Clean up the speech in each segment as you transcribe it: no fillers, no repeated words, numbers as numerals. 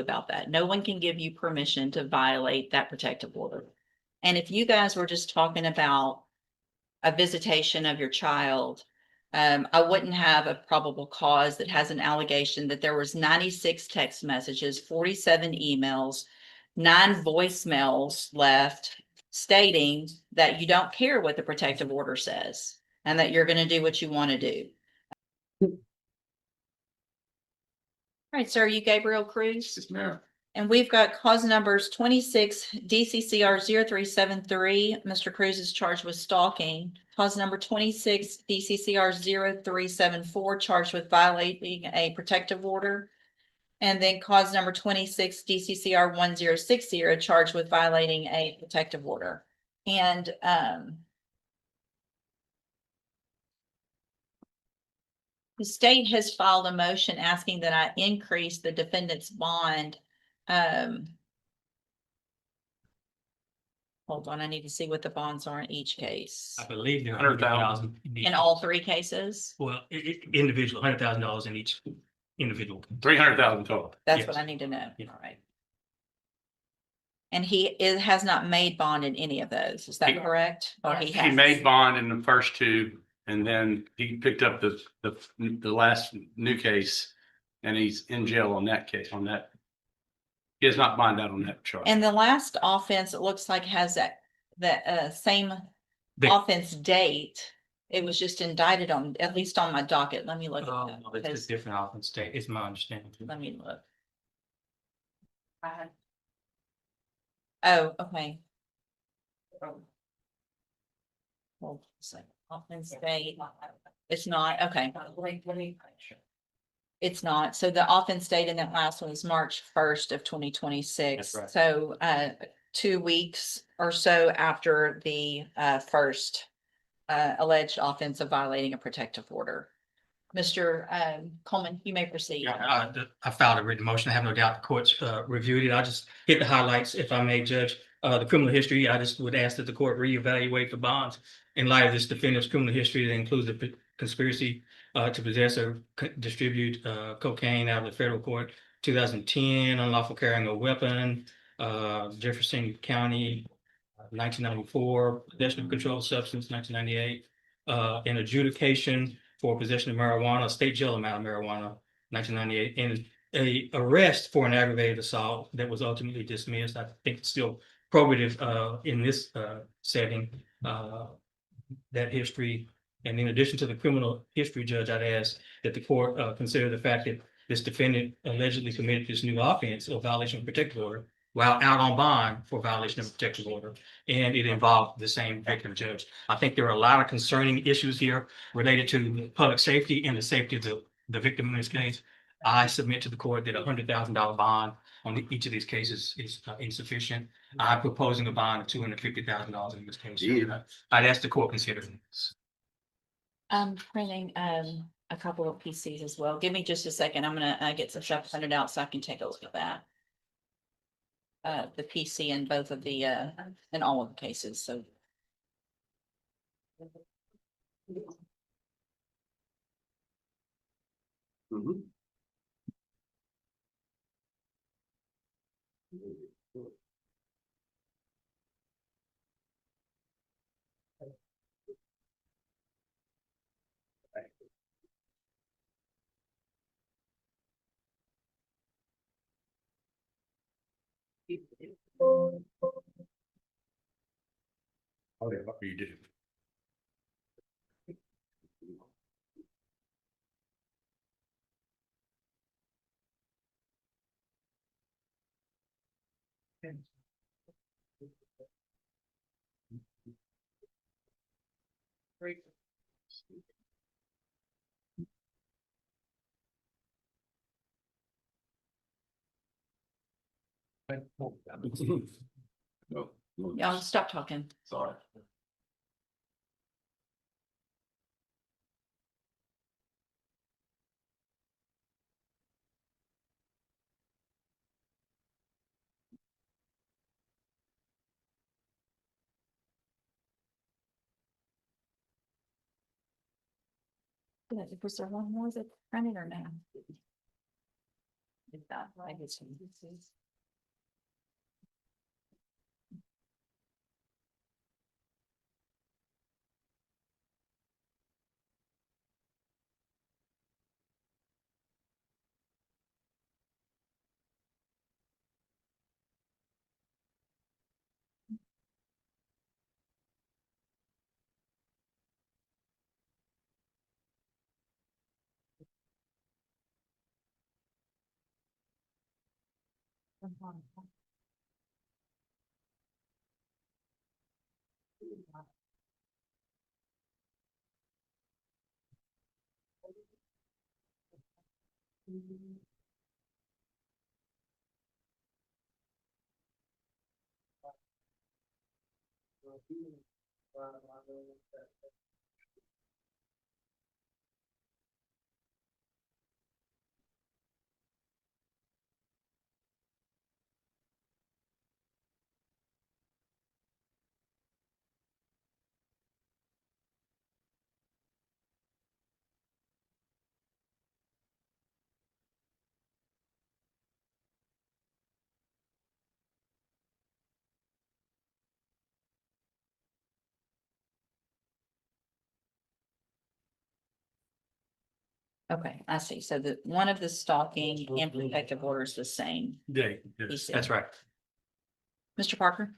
about that. No one can give you permission to violate that protective order. And if you guys were just talking about a visitation of your child, I wouldn't have a probable cause that has an allegation that there was 96 text messages, 47 emails, 9 voicemails left stating that you don't care what the protective order says and that you're going to do what you want to do. All right, sir, are you Gabriel Cruz? Yes, ma'am. And we've got cause numbers 26 DCCR 0373. Mr. Cruz is charged with stalking. Cause number 26 DCCR 0374, charged with violating a protective order. And then cause number 26 DCCR 1060, charged with violating a protective order. And the state has filed a motion asking that I increase the defendant's bond. Hold on, I need to see what the bonds are in each case. I believe they're 100,000 In all 3 cases? Well, individual, $100,000 in each individual. 300,000 total. That's Yes. what I need to know. Yeah. All right. And has not made bond in any of those. Is that He- correct? Or he He has? made bond in the first 2, and then he picked up the last new case, and he's in jail on that case, on that. He has not bonded out on that charge. And the last offense, it looks like has that same Vic- offense date. It was just indicted on, at least on my docket. Let me look at Oh, that. no, it's because- a different offense state. It's my understanding. Let me look. Oh, okay. Hold on a second. Offense date. It's not, okay. It's not. So the offense date in that last one is March 1st of 2026. That's right. So 2 weeks or so after the first alleged offense of violating a protective order. Mr. Coleman, you may proceed. Yeah, I filed a written motion. I have no doubt the court's reviewed it. I'll just hit the highlights if I may, Judge. The criminal history, I just would ask that the court reevaluate the bonds in light of this defendant's criminal history that includes the conspiracy to possess or distribute cocaine out of the federal court, 2010, unlawful carrying a weapon, Jefferson County, 1994, possession of controlled substance, 1998, an adjudication for possession of marijuana, state jail amount of marijuana, 1998, and a arrest for an aggravated assault that was ultimately dismissed. I think it's still probative in this setting, that history. And in addition to the criminal history, Judge, I'd ask that the court consider the fact that this defendant allegedly committed this new offense of violation of protective order while out on bond for violation of protective order, and it involved the same victim, Judge. I think there are a lot of concerning issues here related to public safety and the safety of the victim in this case. I submit to the court that $100,000 bond on each of these cases is insufficient. I'm proposing a bond of $250,000 in this case. Yeah. I'd ask the court consider this. I'm printing a couple of PCs as well. Give me just a second. I'm gonna get some stuff printed out so I can take a look at that. The PC in both of the in all of the cases, so. Mhm. Whatever you do. No, Y'all stop talking. sorry. Was there one more that printed or not? Okay, I see. So the one of the stalking and protective order is the same. Yeah, you yes. said. That's right. Mr. Parker?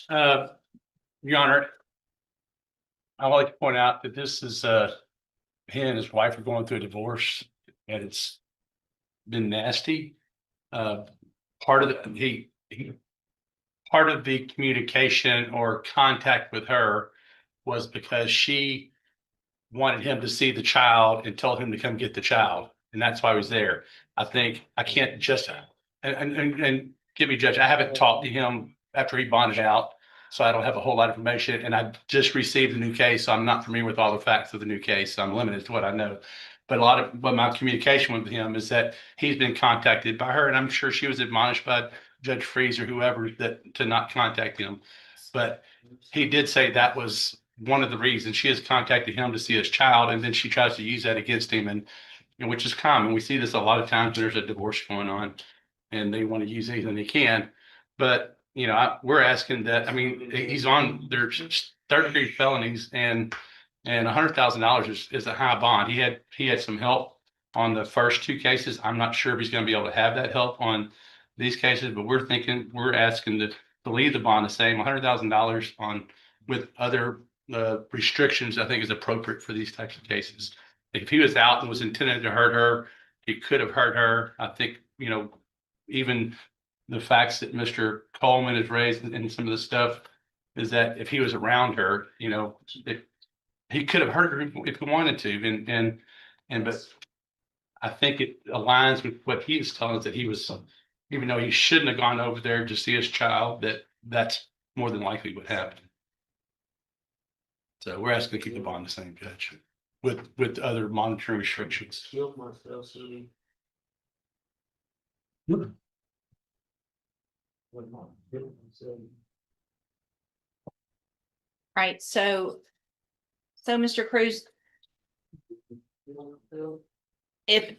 Your Honor, I would like to point out that this is, he and his wife are going through a divorce and it's been nasty. Part of part of the communication or contact with her was because she wanted him to see the child and told him to come get the child. And that's why he was there. I think I can't just, and give me judge, I haven't talked to him after he bonded out. So I don't have a whole lot of information and I just received a new case. So I'm not familiar with all the facts of the new case. So I'm limited to what I know. But my communication with him is that he's been contacted by her and I'm sure she was admonished by Judge Freeze or whoever that to not contact him. But he did say that was one of the reasons she has contacted him to see his child, and then she tries to use that against him, and which is common. We see this a lot of times when there's a divorce going on, and they want to use anything they can. But we're asking that. I mean, he's on there's third-degree felonies, and $100,000 is a high bond. He had some help on the first two cases. I'm not sure if he's going to be able to have that help on these cases, but we're asking to leave the bond the same, $100,000 on with other restrictions. I think is appropriate for these types of cases. If he was out and was intended to hurt her, he could have hurt her. I think even the facts that Mr. Coleman has raised and some of the stuff is that if he was around her, he could have hurt her if he wanted to. But I think it aligns with what he is telling us that he was, even though he shouldn't have gone over there to see his child, that's more than likely what happened. So we're asking to keep the bond the same, Judge, with other monitoring restrictions. Right, so Mr. Cruz, if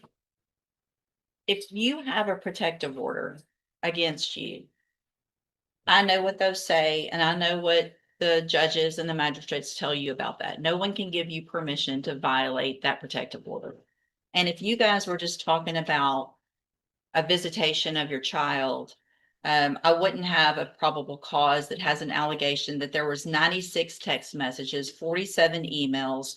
you have a protective order against you, I know what those say, and I know what the judges and the magistrates tell you about that. No one can give you permission to violate that protective order. And if you guys were just talking about a visitation of your child, I wouldn't have a probable cause that has an allegation that there was 96 text messages, 47 emails,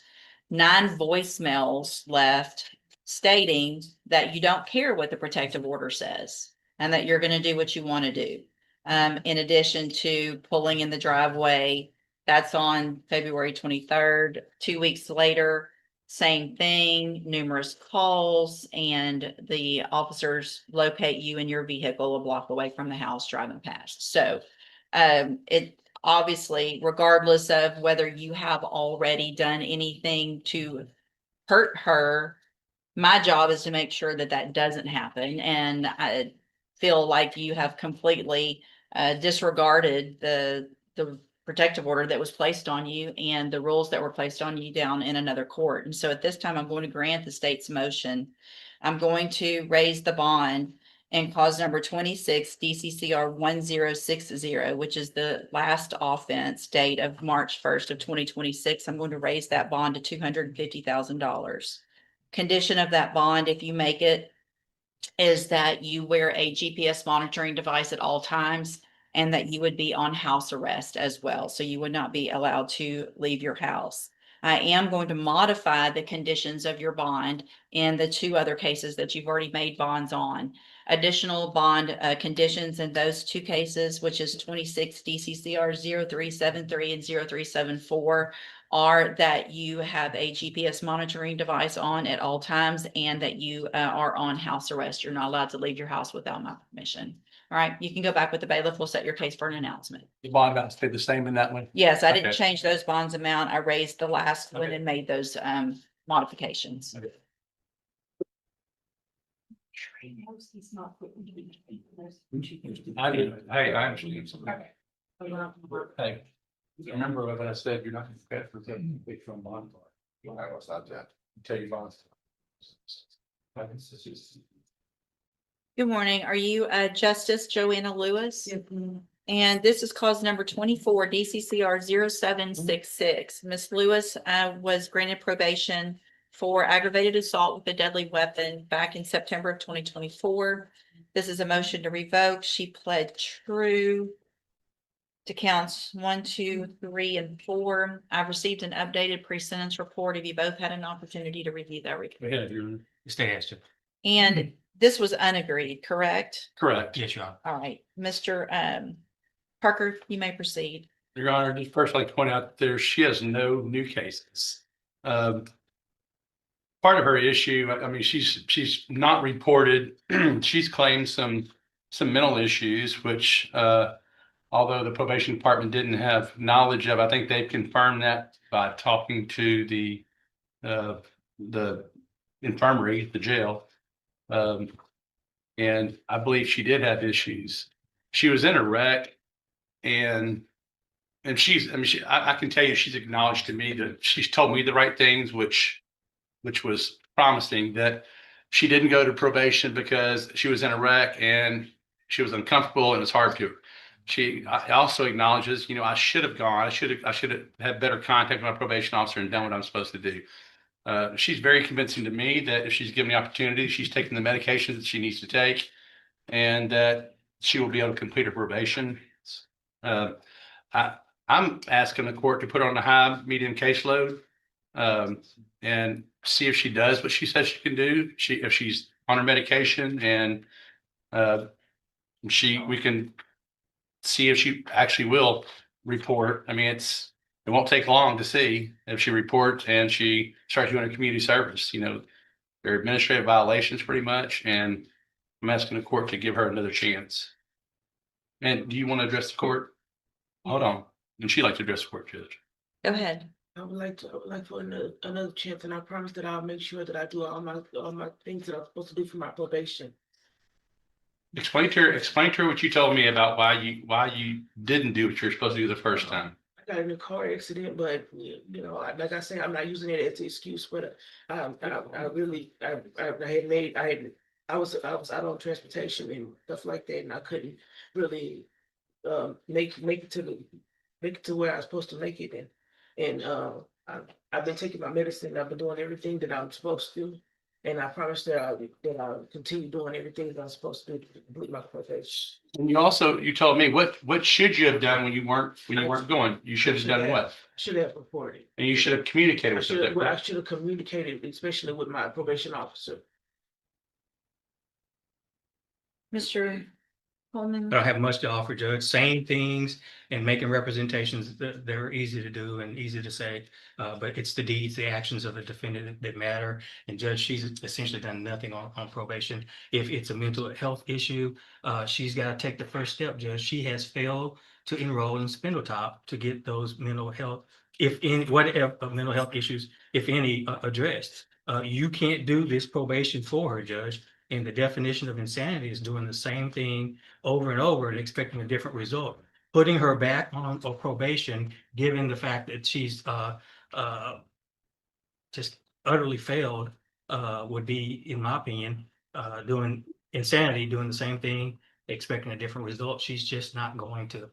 9 voicemails left stating that you don't care what the protective order says and that you're going to do what you want to do. In addition to pulling in the driveway, that's on February 23rd. 2 weeks later, same thing, numerous calls, and the officers locate you in your vehicle a block away from the house driving past. So it obviously, regardless of whether you have already done anything to hurt her, my job is to make sure that that doesn't happen. And I feel like you have completely disregarded the protective order that was placed on you and the rules that were placed on you down in another court. And so at this time, I'm going to grant the state's motion I'm going to raise the bond and cause number 26 DCCR 1060, which is the last offense date of March 1st of 2026. I'm going to raise that bond to $250,000. Condition of that bond, if you make it, is that you wear a GPS monitoring device at all times and that you would be on house arrest as well. So you would not be allowed to leave your house. I am going to modify the conditions of your bond in the two other cases that you've already made bonds on. Additional bond conditions in those two cases, which is 26 DCCR 0373 and 0374, are that you have a GPS monitoring device on at all times and that you are on house arrest. You're not allowed to leave your house without my permission. All right, you can go back with the bailiff. We'll set your case for an announcement. The bond amount stayed the same in that one? Yes, I didn't Okay. change those bonds amount. I raised the last one Okay. and made those modifications. Okay. I did, hey, I understand. Hey, remember what I said, you're not gonna get for the big film bond. I was not that. Tell your bonds. Good morning. Are you Justice Joanna Lewis? And this is cause number 24 DCCR 0766. Ms. Lewis was granted probation for aggravated assault with a deadly weapon back in September of 2024. This is a motion to revoke. She pled true to counts 1, 2, 3, and 4. I've received an updated pre-sentence report. Have you both had an opportunity to review that report? Go ahead, Your Honor. Stay answered. And this was unagreed, correct? Correct. Yes, Your Honor. All right, Mr. Parker, you may proceed. Your Honor, just first I'd like to point out she has no new cases. Part of her issue, I mean, she's not reported. She's claimed some mental issues, which although the probation department didn't have knowledge of, I think they've confirmed that by talking to the infirmary, the jail. And I believe she did have issues. She was in a wreck, and I can tell you, she's acknowledged to me that she's told me the right things, which was promising, that she didn't go to probation because she was in a wreck and she was uncomfortable and it's hard to her. She also acknowledges, I should have gone. I should have had better contact with my probation officer and done what I'm supposed to do. She's very convincing to me that if she's given the opportunity, she's taking the medications that she needs to take, and that she will be able to complete her probation. I'm asking the court to put her on a high medium caseload and see if she does what she says she can do. If she's on her medication, and we can see if she actually will report. I mean, it won't take long to see if she reports and she starts doing a community service. They're administrative violations pretty much, and I'm asking the court to give her another chance. And do you want to address the court? Hold on. And she'd like to address the court, Judge. Go ahead. I would like for another chance, and I promise that I'll make sure that I do all my things that I'm supposed to do for my probation. Explain to her what you told me about why you didn't do what you're supposed to do the first time. I got in a car accident, but like I say, I'm not using it as an excuse. But I was out on transportation and stuff like that, and I couldn't really make it to where I was supposed to make it. And I've been taking my medicine. I've been doing everything that I'm supposed to, and I promise that I'll continue doing everything that I'm supposed to do to complete my probation. And you told me what should you have done when you weren't going? You should have done what? I should have reported. And you should have communicated with them. I should have communicated, especially with my probation officer. Mr. Coleman. I don't have much to offer, Judge. Saying things and making representations, they're easy to do and easy to say. But it's the deeds, the actions of the defendant that matter. And Judge, she's essentially done nothing on probation. If it's a mental health issue, she's got to take the first step, Judge. She has failed to enroll in Spindletop to get those mental health, whatever mental health issues, if any, addressed. You can't do this probation for her, Judge. And the definition of insanity is doing the same thing over and over and expecting a different result. Putting her back on probation, given the fact that she's just utterly failed would be, in my opinion, doing insanity, doing the same thing, expecting a different result. She's just not going to.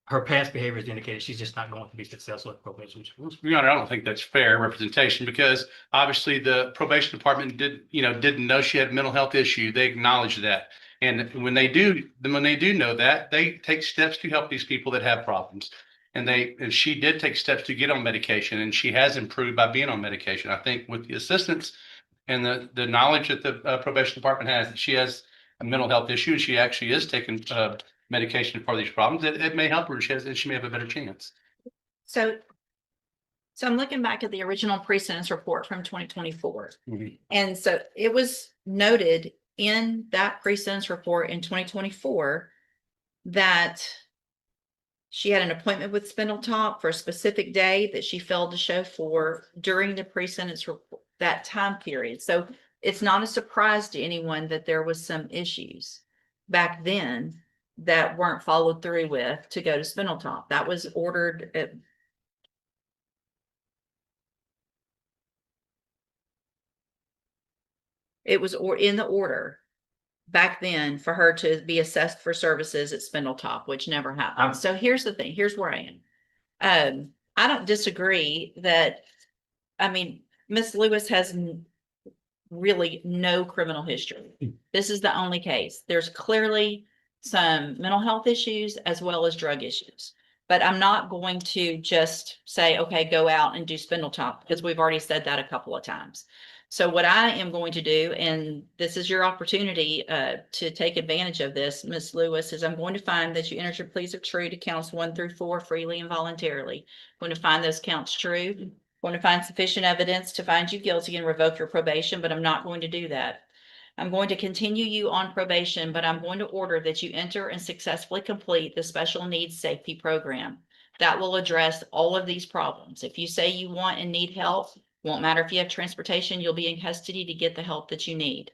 Her past behavior has indicated she's just not going to be successful at probation. Your Honor, I don't think that's fair representation because obviously the probation department didn't know she had a mental health issue. They acknowledged that. And when they do know that, they take steps to help these people that have problems. And she did take steps to get on medication, and she has improved by being on medication. I think with the assistance and the knowledge that the probation department has, that she has a mental health issue, and she actually is taking medication for these problems, it may help her. She may have a better chance. So I'm looking back at the original pre-sentence report from 2024. Mhm. And so it was noted in that pre-sentence report in 2024 that she had an appointment with Spindletop for a specific day that she failed to show for during the pre-sentence report, that time period. So it's not a surprise to anyone that there was some issues back then that weren't followed through with to go to Spindletop. That was ordered at in the order back then for her to be assessed for services at Spindletop, which never happened. So here's the thing. Here's where I am. I don't disagree that, I mean, Miss Lewis has really no criminal history. This is the only case. There's clearly some mental health issues as well as drug issues. But I'm not going to just say, okay, go out and do Spindletop, because we've already said that a couple of times. So what I am going to do, and this is your opportunity to take advantage of this, Miss Lewis, is I'm going to find that you entered your pleas of true to counts 1 through 4 freely and voluntarily. I'm going to find those counts true. I'm going to find sufficient evidence to find you guilty and revoke your probation, but I'm not going to do that. I'm going to continue you on probation, but I'm going to order that you enter and successfully complete the special needs safety program. That will address all of these problems. If you say you want and need help, won't matter if you have transportation, you'll be in custody to get the help that you need.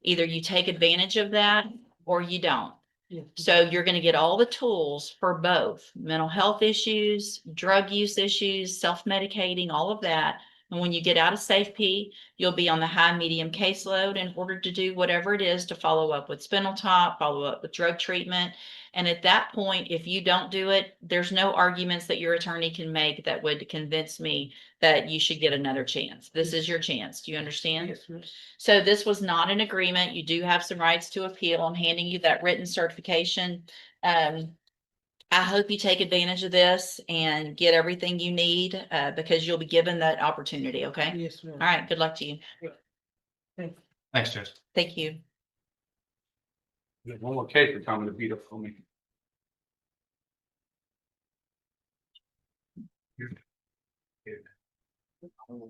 Either you take advantage of that or you don't. Yeah. So you're going to get all the tools for both mental health issues, drug use issues, self-medicating, all of that. And when you get out of SafeP, you'll be on the high medium caseload in order to do whatever it is to follow up with Spindletop, follow up with drug treatment. And at that point, if you don't do it, there's no arguments that your attorney can make that would convince me that you should get another chance. This is your chance. Do you understand? Yes, ma'am. So this was not an agreement. You do have some rights to appeal. I'm handing you that written certification. I hope you take advantage of this and get everything you need because you'll be given that opportunity. Okay. Yes, ma'am. All right. Good luck to you. Thanks, Judge. Thank you. We have one more case for coming to beat up for me.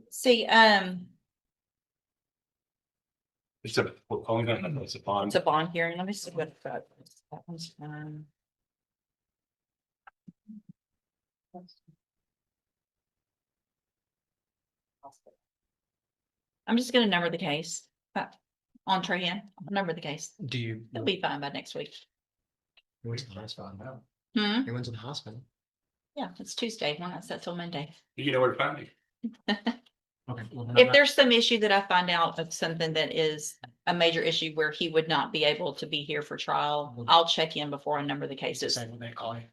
See, It's a, we're calling that, it's a bond. it's a bond hearing. Let me see what that one's. I'm just gonna number the case. On Trahan, I'll number the case. Do you? It'll be fine by next week. He went to the hospital now. Hmm? He went to the hospital. Yeah, it's Tuesday. We're not set till Monday. You know where to find me. Okay. Well, then If I'm there's some issue that I find out of something that is a major issue where he would not be able to be here for trial, I'll check in before I number the not cases. saying when they call you.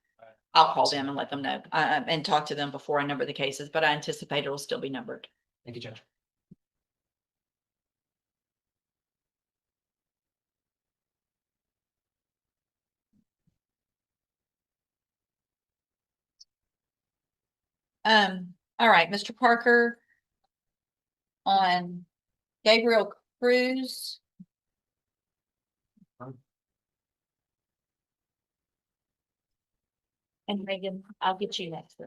I'll call them and let them know, and talk to them before I number the cases, but I anticipate it'll still be numbered. Thank you, Judge. All right, Mr. Parker. On Gabriel Cruz. And Megan, I'll get you next.